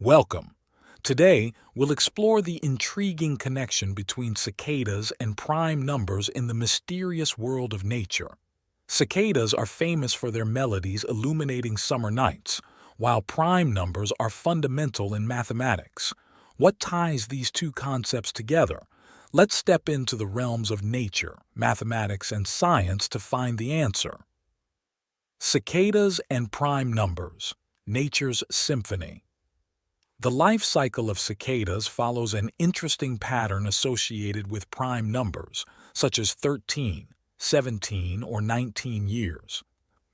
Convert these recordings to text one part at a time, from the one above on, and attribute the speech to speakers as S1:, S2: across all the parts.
S1: Welcome. Today, we'll explore the intriguing connection between cicadas and prime numbers in the mysterious world of nature. Cicadas are famous for their melodies illuminating summer nights, while prime numbers are fundamental in mathematics. What ties these two concepts together? Let's step into the realms of nature, mathematics, and science to find the answer. Cicadas and prime numbers, nature's symphony. The life cycle of cicadas follows an interesting pattern associated with prime numbers, such as 13, 17, or 19 years.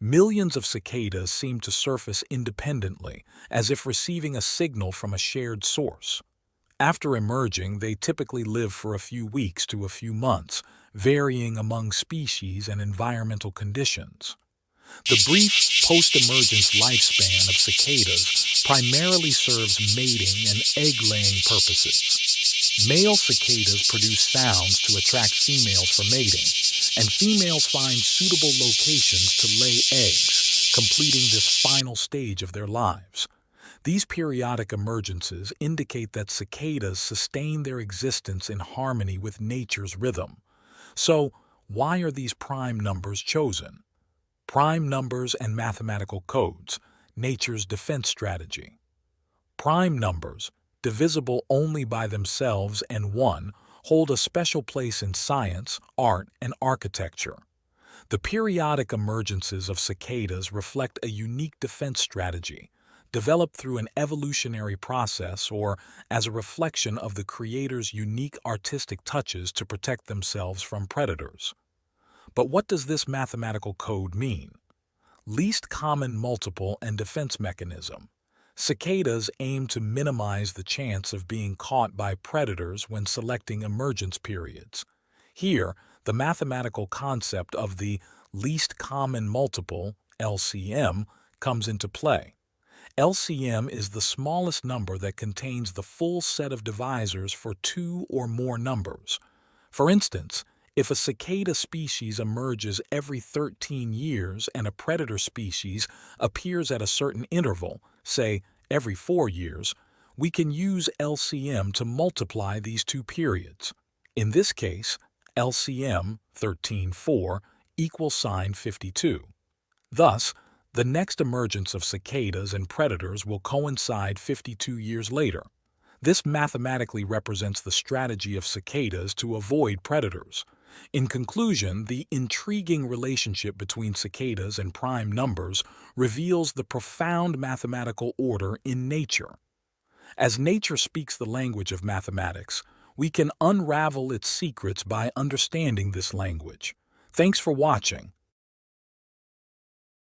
S1: Millions of cicadas seem to surface independently, as if receiving a signal from a shared source. After emerging, they typically live for a few weeks to a few months, varying among species and environmental conditions. The brief post-emergence lifespan of cicadas primarily serves mating and egg-laying purposes. Male cicadas produce sounds to attract females for mating, and females find suitable locations to lay eggs, completing this final stage of their lives. These periodic emergences indicate that cicadas sustain their existence in harmony with nature's rhythm. So, why are these prime numbers chosen? Prime numbers and mathematical codes, nature's defense strategy. Prime numbers, divisible only by themselves and one, hold a special place in science, art, and architecture. The periodic emergences of cicadas reflect a unique defense strategy, developed through an evolutionary process or as a reflection of the creator's unique artistic touches to protect themselves from predators. But what does this mathematical code mean? Least common multiple and defense mechanism. Cicadas aim to minimize the chance of being caught by predators when selecting emergence periods. Here, the mathematical concept of the least common multiple, LCM, comes into play. LCM is the smallest number that contains the full set of divisors for two or more numbers. For instance, if a cicada species emerges every 13 years and a predator species appears at a certain interval, say every 4 years, we can use LCM to multiply these two periods. In this case, LCM 13,4 equals sine 52. Thus, the next emergence of cicadas and predators will coincide 52 years later. This mathematically represents the strategy of cicadas to avoid predators. In conclusion, the intriguing relationship between cicadas and prime numbers reveals the profound mathematical order in nature. As nature speaks the language of mathematics, we can unravel its secrets by understanding this language. Thanks for watching.